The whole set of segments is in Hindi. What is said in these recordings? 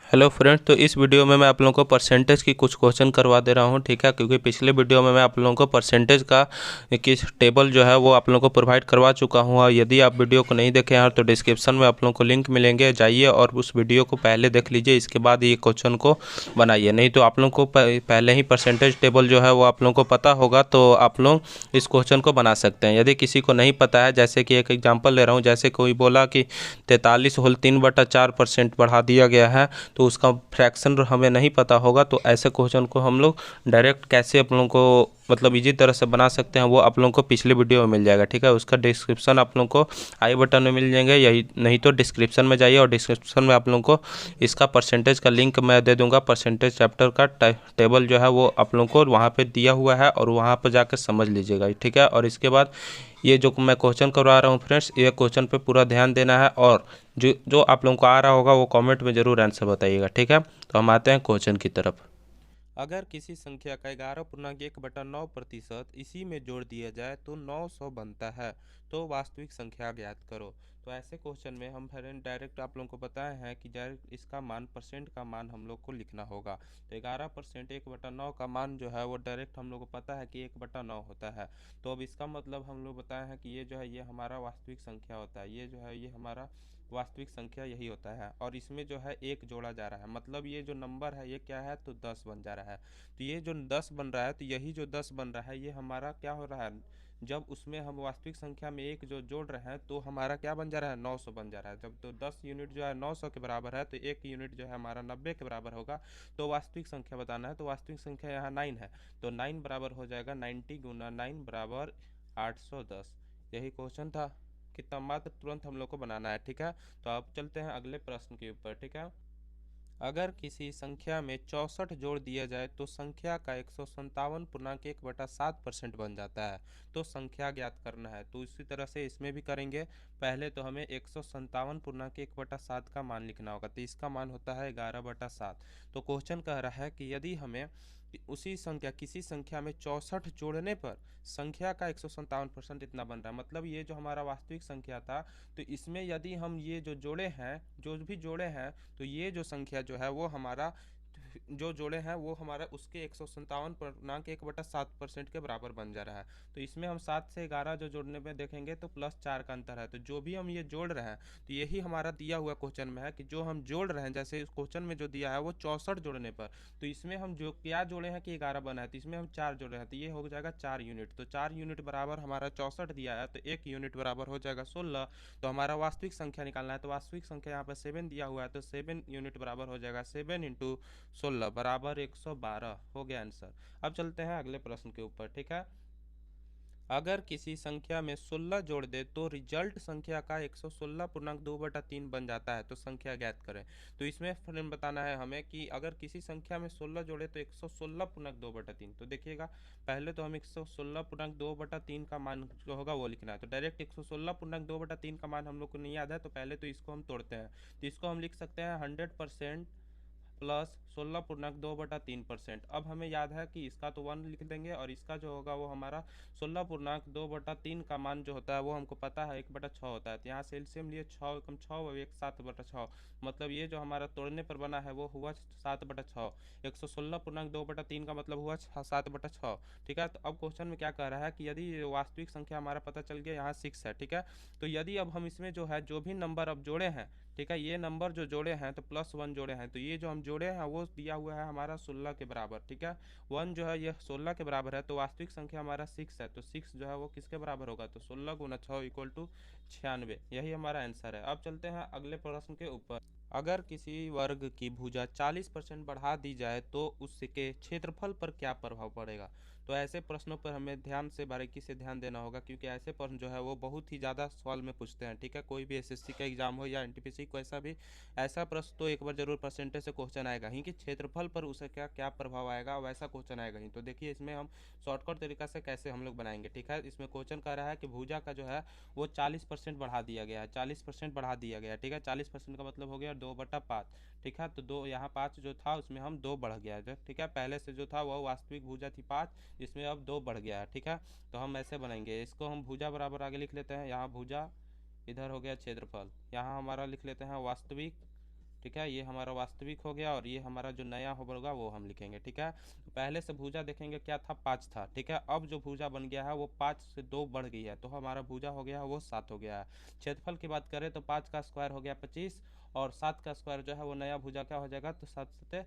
हेलो फ्रेंड्स, तो इस वीडियो में मैं आप लोगों को परसेंटेज की कुछ क्वेश्चन करवा दे रहा हूं, ठीक है। क्योंकि पिछले वीडियो में मैं आप लोगों को परसेंटेज का किस टेबल जो है वो आप लोगों को प्रोवाइड करवा चुका हूं। और यदि आप वीडियो को नहीं देखे हैं तो डिस्क्रिप्शन में आप लोगों को लिंक मिलेंगे, जाइए और उस वीडियो को पहले देख लीजिए, इसके बाद ये क्वेश्चन को बनाइए। नहीं तो आप लोगों को पहले ही परसेंटेज टेबल जो है वो आप लोगों को पता होगा तो आप लोग इस क्वेश्चन को बना सकते हैं। यदि किसी को नहीं पता है, जैसे कि एक एग्जाम्पल ले रहा हूँ, जैसे कोई बोला कि 43 होल 3/4% बढ़ा दिया गया है, तो उसका फ्रैक्शन हमें नहीं पता होगा, तो ऐसे क्वेश्चन को हम लोग डायरेक्ट कैसे आप लोगों को मतलब इजी तरह से बना सकते हैं वो आप लोगों को पिछले वीडियो में मिल जाएगा, ठीक है। उसका डिस्क्रिप्शन आप लोगों को आई बटन में मिल जाएंगे, यही नहीं तो डिस्क्रिप्शन में जाइए और डिस्क्रिप्शन में आप लोगों को इसका परसेंटेज का लिंक मैं दे दूंगा। परसेंटेज चैप्टर का टेबल जो है वो आप लोगों को वहाँ पे दिया हुआ है और वहाँ पर जाकर समझ लीजिएगा, ठीक है। और इसके बाद ये जो मैं क्वेश्चन करवा रहा हूँ फ्रेंड्स, ये क्वेश्चन पे पूरा ध्यान देना है और जो जो आप लोगों को आ रहा होगा वो कमेंट में ज़रूर आंसर बताइएगा, ठीक है। तो हम आते हैं क्वेश्चन की तरफ। अगर किसी संख्या का 11.1/9% इसी में जोड़ दिया जाए तो 900 बनता है, तो वास्तविक संख्या ज्ञात करो। तो ऐसे क्वेश्चन में हम फ्रेंड डायरेक्ट आप लोगों को बताए हैं कि डायरेक्ट इसका मान परसेंट का मान हम लोग को लिखना होगा। तो 11% 1/9 का मान जो है वो डायरेक्ट हम लोग को पता है कि 1/9 होता है। तो अब इसका मतलब हम लोग बताए हैं कि ये जो है ये हमारा वास्तविक संख्या होता है, ये जो है ये हमारा वास्तविक संख्या यही होता है। और इसमें जो है एक जोड़ा जा रहा है, मतलब ये जो नंबर है ये क्या है, तो 10 बन जा रहा है। तो ये जो 10 बन रहा है, तो यही जो 10 बन रहा है ये हमारा क्या हो रहा है, जब उसमें हम वास्तविक संख्या में एक जो जोड़ रहे हैं तो हमारा क्या बन जा रहा है, 900 बन जा रहा है। जब तो 10 यूनिट जो है 900 के बराबर है, तो एक यूनिट जो है हमारा 90 के बराबर होगा। तो वास्तविक संख्या बताना है, तो वास्तविक संख्या यहाँ 9 है, तो 9 बराबर हो जाएगा 90 गुना 9 बराबर 810। यही क्वेश्चन था, कितना मात्र तुरंत हम लोग को बनाना है, ठीक है। तो अब चलते हैं अगले प्रश्न के ऊपर, ठीक है। अगर किसी संख्या में 64 जोड़ दिया जाए तो संख्या का 157.1/7% बन जाता है, तो संख्या ज्ञात करना है। तो इसी तरह से इसमें भी करेंगे। पहले तो हमें 157.1/7 का मान लिखना होगा, तो इसका मान होता है 11/7। तो क्वेश्चन कह रहा है कि यदि हमें उसी संख्या किसी संख्या में 64 जोड़ने पर संख्या का 157% इतना बन रहा है, मतलब ये जो हमारा वास्तविक संख्या था, तो इसमें यदि हम ये जो जोड़े हैं, जो भी जोड़े हैं, तो ये जो संख्या जो है वो हमारा जो जोड़े हैं वो हमारा उसके 157.1/7% के बराबर बन जा रहा है। तो इसमें हम 7 से 11 जो जोड़ने में देखेंगे तो +4 का अंतर है। तो जो भी हम ये जोड़ रहे हैं, तो यही हमारा दिया हुआ क्वेश्चन में है कि जो हम जोड़ रहे हैं, जैसे इस क्वेश्चन में जो दिया है वो 64 जोड़ने पर, तो इसमें हम जो क्या जोड़े हैं कि 11 बना है, तो इसमें हम 4 जोड़े हैं, तो ये हो जाएगा 4 यूनिट। तो 4 यूनिट बराबर हमारा 64 दिया है, तो 1 यूनिट बराबर हो जाएगा 16। तो हमारा वास्तविक संख्या निकालना है, तो वास्तविक संख्या यहाँ पर 7 दिया हुआ है, तो 7 यूनिट बराबर हो जाएगा 7 इंटू 16 बराबर 112। हो गया आंसर। अब चलते हैं अगले प्रश्न के ऊपर, ठीक है। अगर किसी संख्या में 16 जोड़ दे तो रिजल्ट संख्या का 116.2/3 बन जाता है, तो संख्या ज्ञात करें। तो इसमें फ्रेंड बताना है हमें कि अगर किसी संख्या में 16 जोड़े तो 116.2/3। तो देखिएगा, पहले तो हम 116.2/3 का मान जो होगा वो लिखना है। तो डायरेक्ट 116.2/3 का मान हम लोग को नहीं याद है, तो पहले तो इसको हम तोड़ते हैं। तो इसको हम लिख सकते हैं 100% प्लस 16.2/3%। अब हमें याद है कि इसका तो 1 लिख देंगे और इसका जो होगा वो हमारा 16.2/3 का मान जो होता है वो हमको पता है 1/6 होता है। तो यहाँ से एलसीएम लिए 6 एकम 6 और 1 7/6, मतलब ये जो हमारा तोड़ने पर बना है वो हुआ 7/6। 116.2/3 का मतलब हुआ 7/6, ठीक है। तो अब क्वेश्चन में क्या कह रहा है कि यदि वास्तविक संख्या हमारा पता चल गया, यहाँ 6 है, ठीक है। तो यदि अब हम इसमें जो है जो भी नंबर अब जोड़े हैं, ठीक है, ये नंबर जो जोड़े हैं तो +1 जोड़े हैं, तो ये जो हम जोड़े हैं वो दिया हुआ है हमारा 16 के बराबर, ठीक है। 1 जो है ये 16 के बराबर है, तो वास्तविक संख्या हमारा 6 है, तो 6 जो है वो किसके बराबर होगा, तो 16 गुना 6 इक्वल टू 96। यही हमारा आंसर है। अब चलते हैं अगले प्रश्न के ऊपर। अगर किसी वर्ग की भुजा 40% बढ़ा दी जाए तो उसके क्षेत्रफल पर क्या प्रभाव पड़ेगा। तो ऐसे प्रश्नों पर हमें ध्यान से बारीकी से ध्यान देना होगा, क्योंकि ऐसे प्रश्न जो है वो बहुत ही ज़्यादा सवाल में पूछते हैं, ठीक है। कोई भी एसएससी का एग्जाम हो या एनटीपीसी को, ऐसा भी ऐसा प्रश्न तो एक बार जरूर परसेंटेज से क्वेश्चन आएगा ही कि क्षेत्रफल पर उसे क्या क्या प्रभाव आएगा, वैसा क्वेश्चन आएगा ही। तो देखिए इसमें हम शॉर्टकट तरीका से कैसे हम लोग बनाएंगे, ठीक है। इसमें क्वेश्चन कह रहा है कि भुजा का जो है वो 40% बढ़ा दिया गया है, 40% बढ़ा दिया गया है, ठीक है। 40% का मतलब हो गया 2/5, ठीक है। तो 2 यहाँ 5 जो था उसमें हम 2 बढ़ गया है, ठीक है। पहले से जो था वह वास्तविक भुजा थी 5, जिसमें अब 2 बढ़ गया है, ठीक है। तो हम ऐसे बनाएंगे, इसको हम भुजा बराबर आगे लिख लेते हैं, यहाँ भुजा, इधर हो गया क्षेत्रफल, यहाँ हमारा लिख लेते हैं वास्तविक ठीक है, ये हमारा वास्तविक हो गया और ये हमारा जो नया होगा वो हम लिखेंगे। ठीक है, तो पहले से भुजा देखेंगे क्या था, 5 था। ठीक है, अब जो भुजा बन गया है वो 5 से 2 बढ़ गई है, तो हमारा भुजा हो गया है वो 7 हो गया है। क्षेत्रफल की बात करें तो 5 का स्क्वायर हो गया 25 और 7 का स्क्वायर जो है वो नया भुजा क्या हो जाएगा, तो 7 सते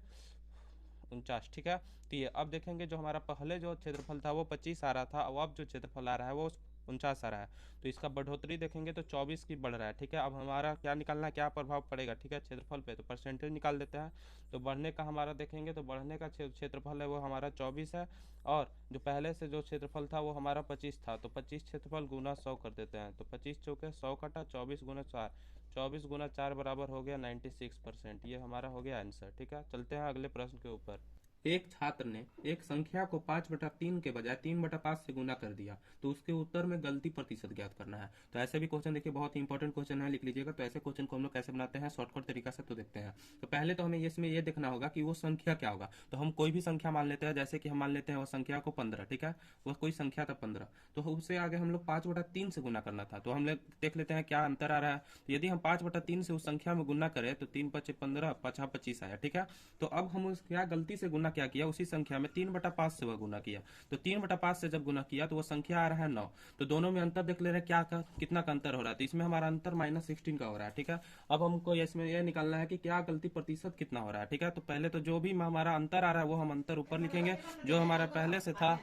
49। ठीक है, तो ये अब देखेंगे जो हमारा पहले जो क्षेत्रफल था वो 25 आ रहा था, अब जो क्षेत्रफल आ रहा है वो 49 आ रहा है। तो इसका बढ़ोतरी देखेंगे तो 24 की बढ़ रहा है। ठीक है, अब हमारा क्या निकालना है, क्या प्रभाव पड़ेगा। ठीक है, क्षेत्रफल पे तो परसेंटेज निकाल देते हैं। तो बढ़ने का हमारा देखेंगे तो बढ़ने का क्षेत्रफल है वो हमारा 24 है और जो पहले से जो क्षेत्रफल था वो हमारा 25 था, तो 25 क्षेत्रफल गुना 100 कर देते हैं। तो 25 चौके 100 कटा, 24 गुना 4, 24 गुना 4 बराबर हो गया 96%। ये हमारा हो गया आंसर। ठीक है, चलते हैं अगले प्रश्न के ऊपर। एक छात्र ने एक संख्या को 5/3 के बजाय 3/5 से गुना कर दिया, तो उसके उत्तर में गलती प्रतिशत ज्ञात करना है। तो ऐसे भी क्वेश्चन देखिए बहुत इंपॉर्टेंट क्वेश्चन है, लिख लीजिएगा। तो ऐसे क्वेश्चन को हम लोग कैसे बनाते हैं शॉर्टकट तरीका से, तो देखते हैं। तो पहले तो हमें इसमें ये देखना होगा कि वो संख्या क्या होगा। तो हम कोई भी संख्या मान लेते हैं, जैसे कि हम मान लेते हैं वो संख्या को 15। ठीक है, वह कोई संख्या था 15, तो उससे आगे हम लोग 5/3 से गुना करना था। तो हम लोग देख लेते हैं क्या अंतर आ रहा है। तो यदि हम 5/3 से उस संख्या में गुना करें तो 3 5 15, 5 25 आया। ठीक है, तो अब हम उस क्या गलती से गुना क्या किया, उसी संख्या में 3/5 से वह गुना किया। तो 3/5 से जब गुना किया तो वो संख्या आ रहा है 9। तो दोनों में अंतर देख ले रहे हैं क्या का कितना का अंतर हो रहा है। तो इसमें हमारा अंतर -16 का हो रहा है। ठीक है, अब हमको इसमें यह निकालना है कि क्या गलती प्रतिशत कितना हो रहा है। ठीक है, तो पहले तो जो भी हमारा अंतर आ रहा है वो हम अंतर ऊपर लिखेंगे, जो हमारा पहले से था।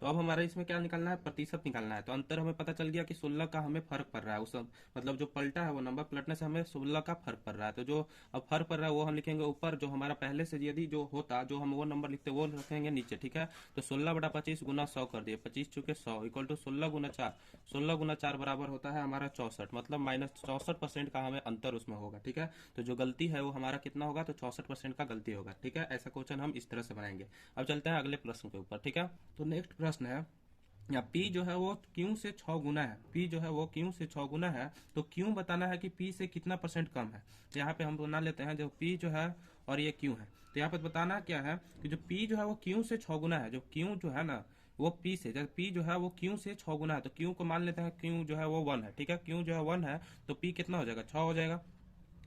तो अब हमारा इसमें क्या निकालना है, प्रतिशत निकालना है। तो अंतर हमें पता चल गया कि 16 का हमें फर्क पड़ रहा है, उस मतलब जो पलटा है वो नंबर पलटने से हमें 16 का फर्क पड़ रहा है। तो जो अब फर्क पड़ रहा है वो हम लिखेंगे ऊपर, जो हमारा पहले से यदि जो होता जो हम वो नंबर लिखते वो रखेंगे नीचे। ठीक है, तो 16/25 गुना 100 कर दिए, 25 चुके 100 इक्वल टू 16 गुना 4, 16 गुना 4 बराबर होता है हमारा 64, मतलब -64% का हमें अंतर उसमें होगा। ठीक है, तो जो गलती है वो हमारा कितना होगा, तो 64% का गलती होगा। ठीक है, ऐसा क्वेश्चन हम इस तरह से बनाएंगे। अब चलते हैं अगले प्रश्न के ऊपर। ठीक है, तो नेक्स्ट प्रश्न है या P जो है वो Q से 6 गुना है। P जो है वो Q से 6 गुना है, तो Q बताना है कि P से कितना परसेंट कम है। तो यहाँ पे हम बना लेते हैं जो P जो है और ये Q है। तो यहाँ पे बताना क्या है कि जो P जो है वो Q से 6 गुना है, जो Q जो है ना वो P से, जब P जो है वो Q से 6 गुना है, तो Q को मान लेते हैं Q जो है वो 1 है। ठीक है, Q जो है 1 है, तो P कितना हो जाएगा, 6 हो जाएगा।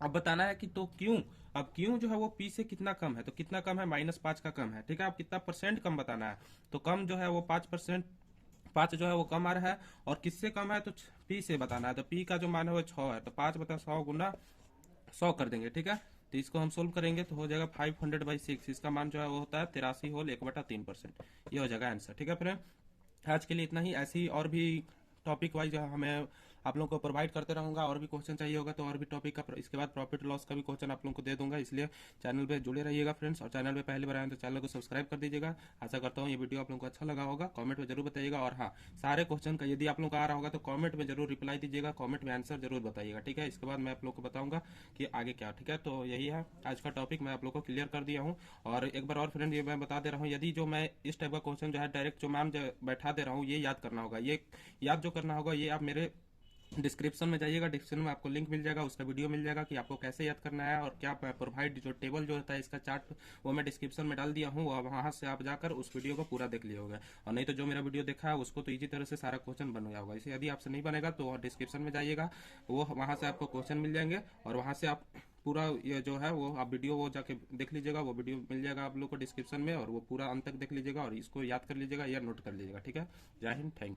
अब बताना है कि तो क्यों, अब क्यों जो है वो P से कितना कम है, तो कितना कम है, -5 का कम है। ठीक है, अब कितना परसेंट कम बताना है, तो कम जो है वो 5%, 5 जो है वो कम आ रहा है। और किससे कम है, तो P से बताना है। तो P का जो मान है वो 6 है, तो 5/100 गुना 100 कर देंगे। ठीक है, तो इसको हम सोल्व करेंगे तो हो जाएगा 500/6। इसका मान जो है वो होता है 83 होल 1/3%। ये हो जाएगा आंसर। ठीक है फ्रेंड, आज के लिए इतना ही। ऐसी और भी टॉपिक वाइज हमें आप लोगों को प्रोवाइड करते रहूंगा। और भी क्वेश्चन चाहिए होगा तो और भी टॉपिक का इसके बाद प्रॉफिट लॉस का भी क्वेश्चन आप लोगों को दे दूंगा, इसलिए चैनल पे जुड़े रहिएगा फ्रेंड्स। और चैनल पे पहली बार आए तो चैनल को सब्सक्राइब कर दीजिएगा। आशा करता हूँ ये वीडियो आप लोगों को अच्छा लगा होगा, कमेंट में जरूर बताइएगा। और हाँ, सारे क्वेश्चन का यदि आप लोगों का आ रहा होगा तो कमेंट में जरूर रिप्लाई दीजिएगा, कमेंट में आंसर जरूर बताइएगा। ठीक है, इसके बाद मैं आप लोग को बताऊंगा कि आगे क्या। ठीक है, तो यही है आज का टॉपिक, मैं आप लोग को क्लियर कर दिया हूँ। और एक बार और फ्रेंड ये मैं बता दे रहा हूँ, यदि जो मैं इस टाइप का क्वेश्चन जो है डायरेक्ट जो मैम बैठा दे रहा हूँ ये याद करना होगा, ये याद जो करना होगा ये आप मेरे डिस्क्रिप्शन में जाइएगा, डिस्क्रिप्शन में आपको लिंक मिल जाएगा, उसका वीडियो मिल जाएगा कि आपको कैसे याद करना है और क्या प्रोवाइड जो टेबल जो होता है इसका चार्ट वो मैं डिस्क्रिप्शन में डाल दिया हूँ। और वहाँ से आप जाकर उस वीडियो को पूरा देख लिया होगा। और नहीं तो जो मेरा वीडियो देखा है उसको तो इजी तरह से सारा क्वेश्चन बन गया होगा। इसे यदि आपसे नहीं बनेगा तो डिस्क्रिप्शन में जाइएगा, वो वहाँ से आपको क्वेश्चन मिल जाएंगे और वहाँ से आप पूरा ये जो है वो आप वीडियो वो जाके देख लीजिएगा, वो वीडियो मिल जाएगा आप लोग को डिस्क्रिप्शन में, और वो पूरा अंत तक देख लीजिएगा और इसको याद कर लीजिएगा या नोट कर लीजिएगा। ठीक है, जय हिंद, थैंक यू।